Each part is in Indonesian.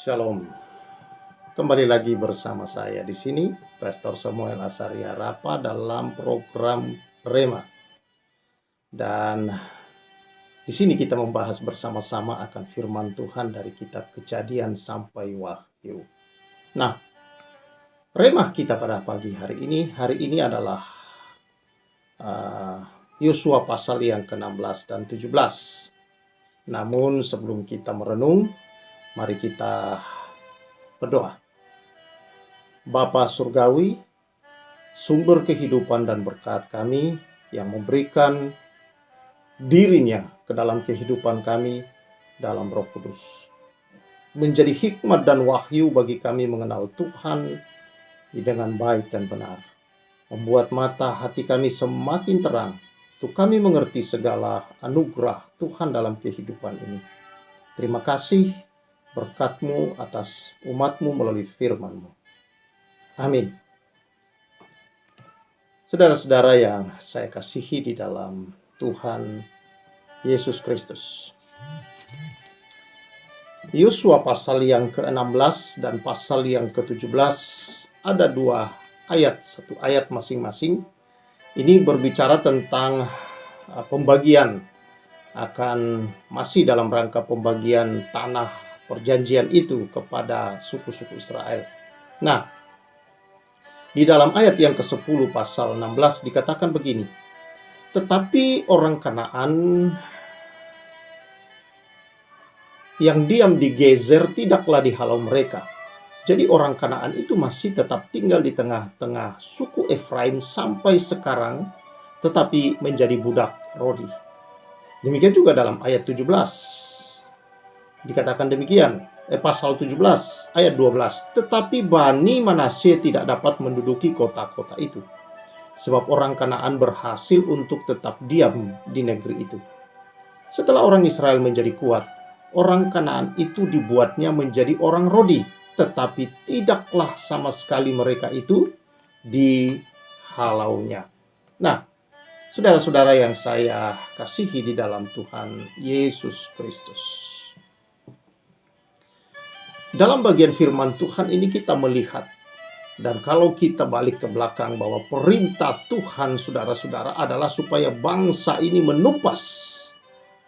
Shalom. Kembali lagi bersama saya di sini, Pastor Samuel Asaria Rapa dalam program Rema. Dan di sini kita membahas bersama-sama akan firman Tuhan dari kitab Kejadian sampai Wahyu. Nah, Rema kita pada pagi hari ini adalah Yosua pasal yang ke-16 dan 17. Namun sebelum kita merenung, mari kita berdoa. Bapa Surgawi, sumber kehidupan dan berkat kami yang memberikan dirinya ke dalam kehidupan kami dalam Roh Kudus. Menjadi hikmat dan wahyu bagi kami mengenal Tuhan dengan baik dan benar. Membuat mata hati kami semakin terang untuk kami mengerti segala anugerah Tuhan dalam kehidupan ini. Terima kasih berkat-Mu atas umat-Mu melalui firman-Mu. Amin. Saudara-saudara yang saya kasihi di dalam Tuhan Yesus Kristus. Yosua pasal yang ke-16 dan pasal yang ke-17 ada dua ayat, satu ayat masing-masing. Ini berbicara tentang pembagian, akan masih dalam rangka pembagian tanah perjanjian itu kepada suku-suku Israel. Nah, di dalam ayat yang ke-10 pasal 16 dikatakan begini. Tetapi orang Kanaan yang diam di Gezer tidaklah dihalau mereka. Jadi orang Kanaan itu masih tetap tinggal di tengah-tengah suku Efraim sampai sekarang, tetapi menjadi budak Rodi. Demikian juga dalam ayat 17. Dikatakan demikian. Pasal 17 ayat 12. Tetapi Bani Manasye tidak dapat menduduki kota-kota itu, sebab orang Kanaan berhasil untuk tetap diam di negeri itu. Setelah orang Israel menjadi kuat, orang Kanaan itu dibuatnya menjadi orang Rodi, tetapi tidaklah sama sekali mereka itu dihalaunya. Nah, saudara-saudara yang saya kasihi di dalam Tuhan Yesus Kristus. Dalam bagian firman Tuhan ini kita melihat, dan kalau kita balik ke belakang, bahwa perintah Tuhan saudara-saudara adalah supaya bangsa ini menumpas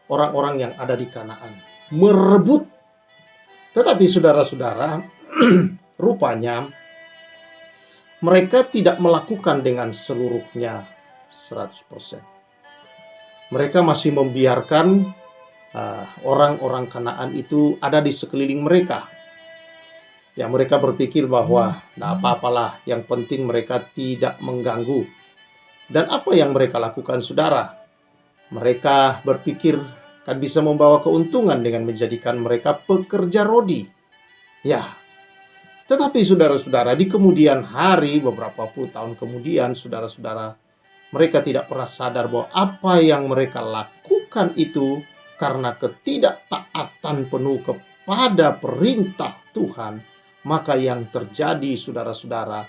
orang-orang yang ada di Kanaan, merebut. Tetapi saudara-saudara, rupanya mereka tidak melakukan dengan seluruhnya 100%. Mereka masih membiarkan orang-orang Kanaan itu ada di sekeliling mereka. Ya, mereka berpikir bahwa nah apa-apalah, yang penting mereka tidak mengganggu. Dan apa yang mereka lakukan, saudara? Mereka berpikir kan bisa membawa keuntungan dengan menjadikan mereka pekerja Rodi. Ya, tetapi saudara-saudara, di kemudian hari, beberapa puluh tahun kemudian, saudara-saudara, mereka tidak pernah sadar bahwa apa yang mereka lakukan itu karena ketidaktaatan penuh kepada perintah Tuhan. Maka yang terjadi, saudara-saudara,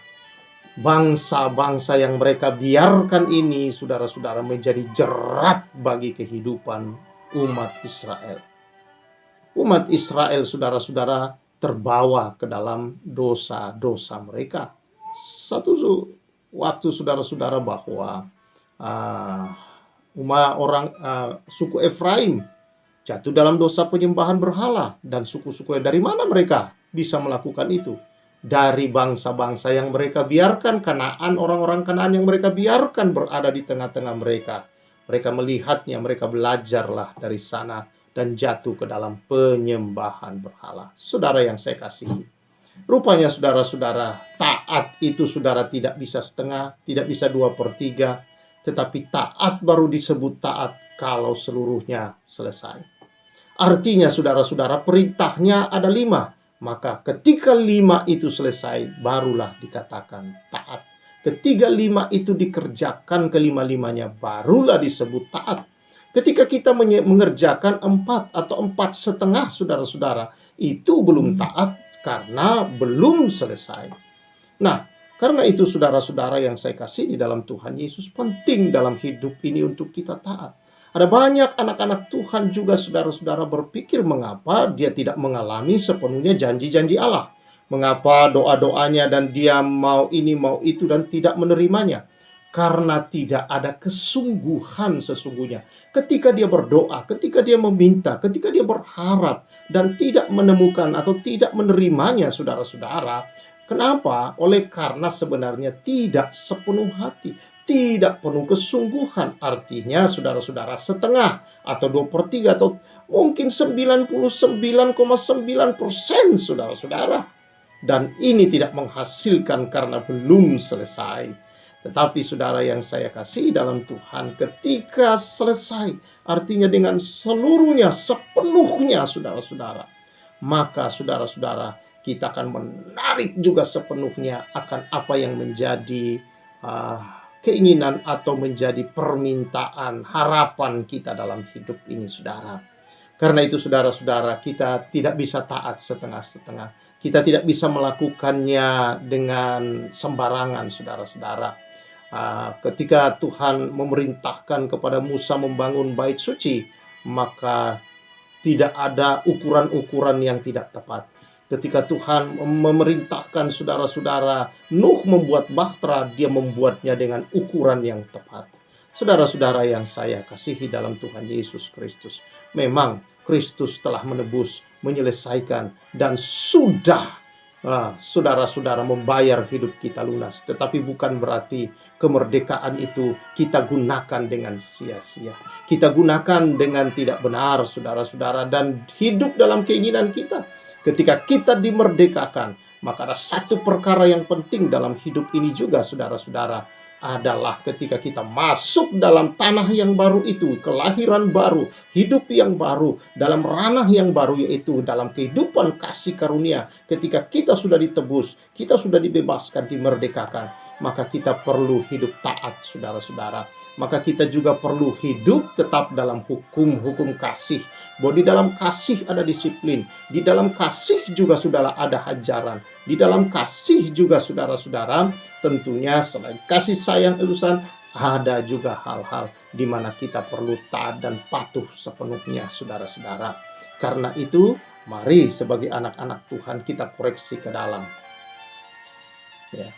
bangsa-bangsa yang mereka biarkan ini, saudara-saudara, menjadi jerat bagi kehidupan umat Israel. Umat Israel, saudara-saudara, terbawa ke dalam dosa-dosa mereka. Satu waktu, saudara-saudara, bahwa suku Efraim jatuh dalam dosa penyembahan berhala. Dan suku-suku dari mana mereka bisa melakukan itu? Dari bangsa-bangsa yang mereka biarkan, Kanaan, orang-orang Kanaan yang mereka biarkan berada di tengah-tengah mereka. Mereka melihatnya, mereka belajarlah dari sana dan jatuh ke dalam penyembahan berhala. Saudara yang saya kasihi, rupanya saudara-saudara, taat itu saudara tidak bisa setengah, tidak bisa 2/3, tetapi taat baru disebut taat kalau seluruhnya selesai. Artinya saudara-saudara, perintahnya ada 5. Maka ketika 5 itu selesai, barulah dikatakan taat. Ketika 5 itu dikerjakan, kelima-limanya, barulah disebut taat. Ketika kita mengerjakan 4 atau 4,5, saudara-saudara, itu belum taat karena belum selesai. Nah, karena itu saudara-saudara yang saya kasih di dalam Tuhan Yesus, penting dalam hidup ini untuk kita taat. Ada banyak anak-anak Tuhan juga saudara-saudara berpikir mengapa dia tidak mengalami sepenuhnya janji-janji Allah. Mengapa doa-doanya dan dia mau ini mau itu dan tidak menerimanya. Karena tidak ada kesungguhan sesungguhnya. Ketika dia berdoa, ketika dia meminta, ketika dia berharap dan tidak menemukan atau tidak menerimanya saudara-saudara. Kenapa? Oleh karena sebenarnya tidak sepenuh hati. Tidak penuh kesungguhan, artinya saudara-saudara setengah atau 2/3 atau mungkin 99,9% saudara-saudara. Dan ini tidak menghasilkan karena belum selesai. Tetapi saudara yang saya kasih dalam Tuhan, ketika selesai, artinya dengan seluruhnya, sepenuhnya saudara-saudara, maka saudara-saudara kita akan menarik juga sepenuhnya akan apa yang menjadi keinginan atau menjadi permintaan, harapan kita dalam hidup ini, saudara. Karena itu, saudara-saudara, kita tidak bisa taat setengah-setengah. Kita tidak bisa melakukannya dengan sembarangan, saudara-saudara. Ketika Tuhan memerintahkan kepada Musa membangun bait suci, maka tidak ada ukuran-ukuran yang tidak tepat. Ketika Tuhan memerintahkan saudara-saudara Nuh membuat bahtera, dia membuatnya dengan ukuran yang tepat. Saudara-saudara yang saya kasihi dalam Tuhan Yesus Kristus, memang Kristus telah menebus, menyelesaikan, dan sudah saudara-saudara membayar hidup kita lunas. Tetapi bukan berarti kemerdekaan itu kita gunakan dengan sia-sia. Kita gunakan dengan tidak benar, saudara-saudara, dan hidup dalam keinginan kita. Ketika kita dimerdekakan, maka ada satu perkara yang penting dalam hidup ini juga, saudara-saudara, adalah ketika kita masuk dalam tanah yang baru itu, kelahiran baru, hidup yang baru, dalam ranah yang baru, yaitu dalam kehidupan kasih karunia. Ketika kita sudah ditebus, kita sudah dibebaskan, dimerdekakan, maka kita perlu hidup taat, saudara-saudara. Maka kita juga perlu hidup tetap dalam hukum-hukum kasih. Bahwa di dalam kasih ada disiplin. Di dalam kasih juga sudah ada ajaran. Di dalam kasih juga saudara-saudara, tentunya selain kasih sayang elusan, ada juga hal-hal di mana kita perlu taat dan patuh sepenuhnya, saudara-saudara. Karena itu, mari sebagai anak-anak Tuhan kita koreksi ke dalam. Ya.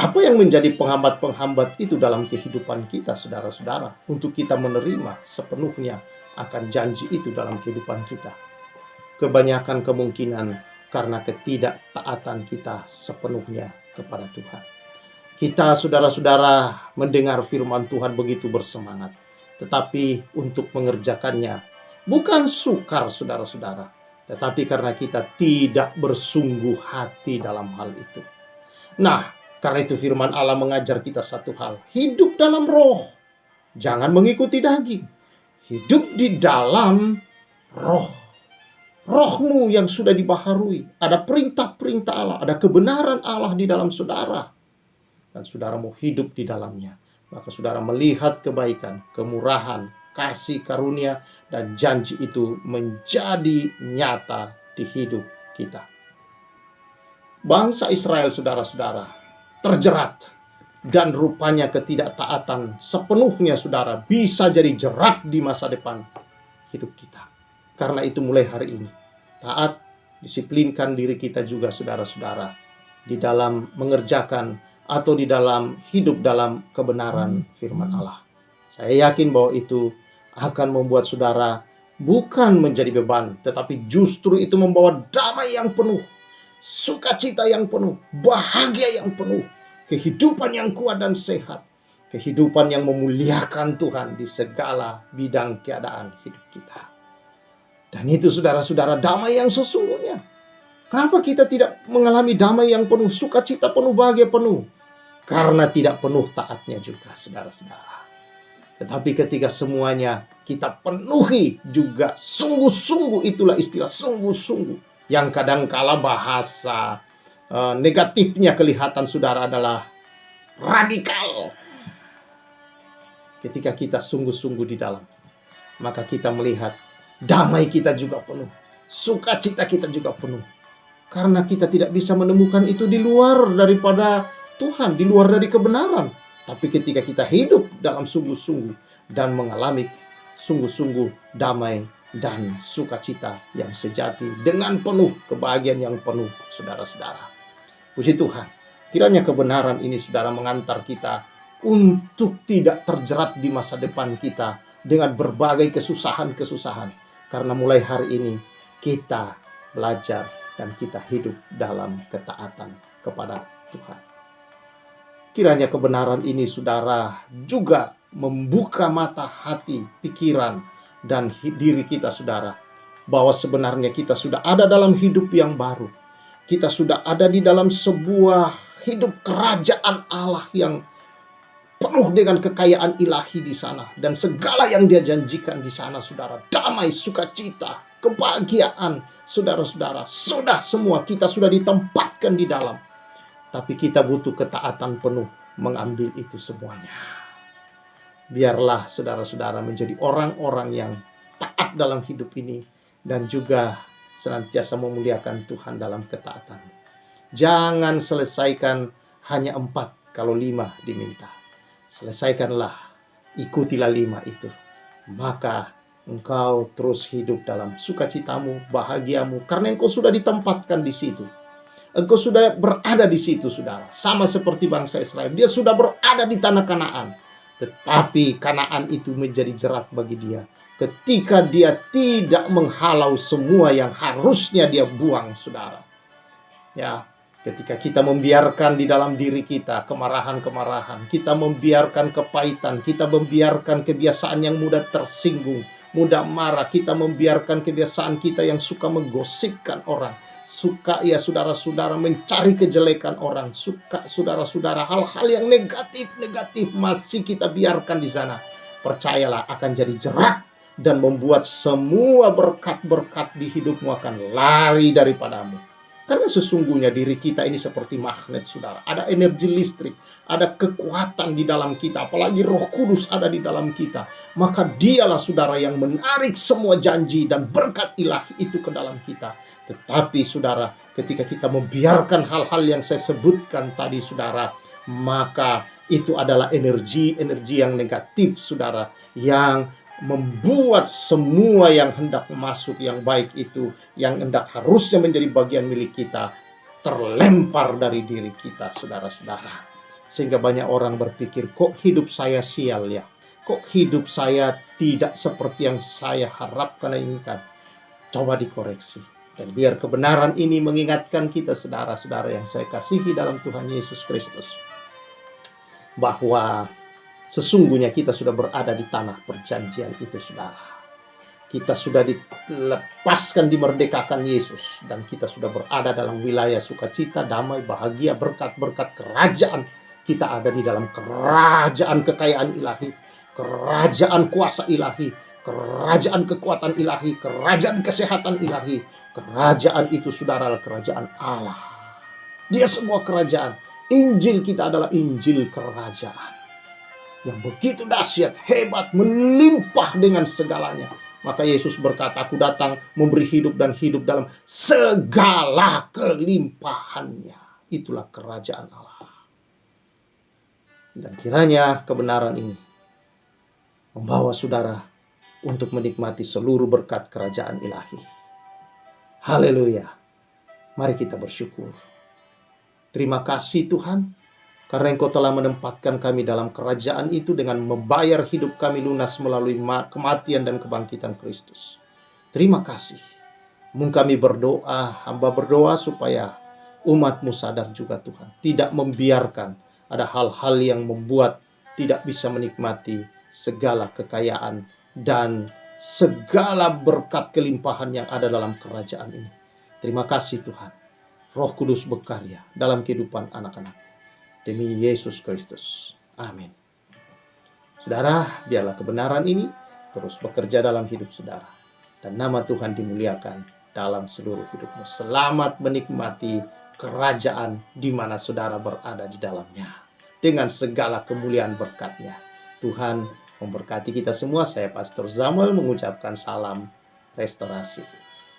Apa yang menjadi penghambat-penghambat itu dalam kehidupan kita, saudara-saudara, untuk kita menerima sepenuhnya akan janji itu dalam kehidupan kita? Kebanyakan kemungkinan karena ketidaktaatan kita sepenuhnya kepada Tuhan. Kita, saudara-saudara, mendengar firman Tuhan begitu bersemangat, tetapi untuk mengerjakannya bukan sukar, saudara-saudara, tetapi karena kita tidak bersungguh hati dalam hal itu. Nah, karena itu firman Allah mengajar kita satu hal. Hidup dalam roh. Jangan mengikuti daging. Hidup di dalam roh. Rohmu yang sudah dibaharui. Ada perintah-perintah Allah. Ada kebenaran Allah di dalam saudara. Dan saudara mau hidup di dalamnya. Maka saudara melihat kebaikan, kemurahan, kasih karunia, dan janji itu menjadi nyata di hidup kita. Bangsa Israel, saudara-saudara, terjerat, dan rupanya ketidaktaatan sepenuhnya, saudara, bisa jadi jerat di masa depan hidup kita. Karena itu mulai hari ini, taat, disiplinkan diri kita juga, saudara-saudara, di dalam mengerjakan atau di dalam hidup dalam kebenaran firman Allah. Saya yakin bahwa itu akan membuat saudara bukan menjadi beban, tetapi justru itu membawa damai yang penuh, sukacita yang penuh, bahagia yang penuh, kehidupan yang kuat dan sehat, kehidupan yang memuliakan Tuhan di segala bidang keadaan hidup kita. Dan itu, saudara-saudara, damai yang sesungguhnya. Kenapa kita tidak mengalami damai yang penuh, sukacita penuh, bahagia penuh? Karena tidak penuh taatnya juga, saudara-saudara. Tetapi ketika semuanya kita penuhi juga sungguh-sungguh, itulah istilah sungguh-sungguh. Yang kadangkala bahasa negatifnya kelihatan, saudara, adalah radikal. Ketika kita sungguh-sungguh di dalam, maka kita melihat damai kita juga penuh, sukacita kita juga penuh. Karena kita tidak bisa menemukan itu di luar daripada Tuhan, di luar dari kebenaran. Tapi ketika kita hidup dalam sungguh-sungguh, dan mengalami sungguh-sungguh damai dan sukacita yang sejati dengan penuh kebahagiaan yang penuh, saudara-saudara. Puji Tuhan, kiranya kebenaran ini saudara mengantar kita untuk tidak terjerat di masa depan kita dengan berbagai kesusahan-kesusahan. Karena mulai hari ini kita belajar dan kita hidup dalam ketaatan kepada Tuhan. Kiranya kebenaran ini saudara juga membuka mata hati, pikiran, dan diri kita saudara, bahwa sebenarnya kita sudah ada dalam hidup yang baru. Kita sudah ada di dalam sebuah hidup kerajaan Allah yang penuh dengan kekayaan ilahi di sana, dan segala yang Dia janjikan di sana saudara, damai, sukacita, kebahagiaan, saudara-saudara, sudah semua kita sudah ditempatkan di dalam. Tapi kita butuh ketaatan penuh mengambil itu semuanya. Biarlah saudara-saudara menjadi orang-orang yang taat dalam hidup ini dan juga senantiasa memuliakan Tuhan dalam ketaatan. Jangan selesaikan hanya 4 kalau 5 diminta. Selesaikanlah, ikutilah 5 itu. Maka engkau terus hidup dalam sukacitamu, bahagiamu, karena engkau sudah ditempatkan di situ. Engkau sudah berada di situ, saudara. Sama seperti bangsa Israel. Dia sudah berada di tanah Kanaan. Tetapi Kanaan itu menjadi jerat bagi dia ketika dia tidak menghalau semua yang harusnya dia buang, saudara. Ya, ketika kita membiarkan di dalam diri kita kemarahan-kemarahan, kita membiarkan kepahitan, kita membiarkan kebiasaan yang mudah tersinggung, mudah marah, kita membiarkan kebiasaan kita yang suka menggosipkan orang, suka ya saudara-saudara mencari kejelekan orang, suka saudara-saudara hal-hal yang negatif masih kita biarkan di sana. Percayalah akan jadi jerat dan membuat semua berkat-berkat di hidupmu akan lari daripadamu. Karena sesungguhnya diri kita ini seperti magnet, saudara. Ada energi listrik, ada kekuatan di dalam kita, apalagi Roh Kudus ada di dalam kita. Maka dialah saudara yang menarik semua janji dan berkat ilahi itu ke dalam kita. Tetapi saudara, ketika kita membiarkan hal-hal yang saya sebutkan tadi saudara, maka itu adalah energi-energi yang negatif saudara, yang membuat semua yang hendak masuk yang baik itu, yang hendak harusnya menjadi bagian milik kita, terlempar dari diri kita, saudara-saudara. Sehingga banyak orang berpikir, kok hidup saya sial ya? Kok hidup saya tidak seperti yang saya harapkan dan inginkan? Coba dikoreksi. Dan biar kebenaran ini mengingatkan kita, saudara-saudara yang saya kasihi dalam Tuhan Yesus Kristus, bahwa sesungguhnya kita sudah berada di tanah perjanjian itu, saudara. Kita sudah dilepaskan, dimerdekakan Yesus. Dan kita sudah berada dalam wilayah sukacita, damai, bahagia, berkat-berkat kerajaan. Kita ada di dalam kerajaan kekayaan ilahi, kerajaan kuasa ilahi, kerajaan kekuatan ilahi, kerajaan kesehatan ilahi. Kerajaan itu, saudara, kerajaan Allah. Dia semua kerajaan. Injil kita adalah Injil kerajaan yang begitu dahsyat, hebat, melimpah dengan segalanya. Maka Yesus berkata, aku datang memberi hidup dan hidup dalam segala kelimpahannya. Itulah kerajaan Allah. Dan kiranya kebenaran ini membawa saudara untuk menikmati seluruh berkat kerajaan ilahi. Haleluya. Mari kita bersyukur. Terima kasih Tuhan, karena Engkau telah menempatkan kami dalam kerajaan itu dengan membayar hidup kami lunas melalui kematian dan kebangkitan Kristus. Terima kasih. Kami berdoa, hamba berdoa supaya umat-Mu sadar juga Tuhan, tidak membiarkan ada hal-hal yang membuat tidak bisa menikmati segala kekayaan dan segala berkat kelimpahan yang ada dalam kerajaan ini. Terima kasih Tuhan. Roh Kudus berkarya dalam kehidupan anak-anak. Demi Yesus Kristus. Amin. Saudara, biarlah kebenaran ini terus bekerja dalam hidup saudara. Dan nama Tuhan dimuliakan dalam seluruh hidupmu. Selamat menikmati kerajaan di mana saudara berada di dalamnya. Dengan segala kemuliaan berkat-Nya. Tuhan memberkati kita semua. Saya Pastor Zamuel mengucapkan salam restorasi.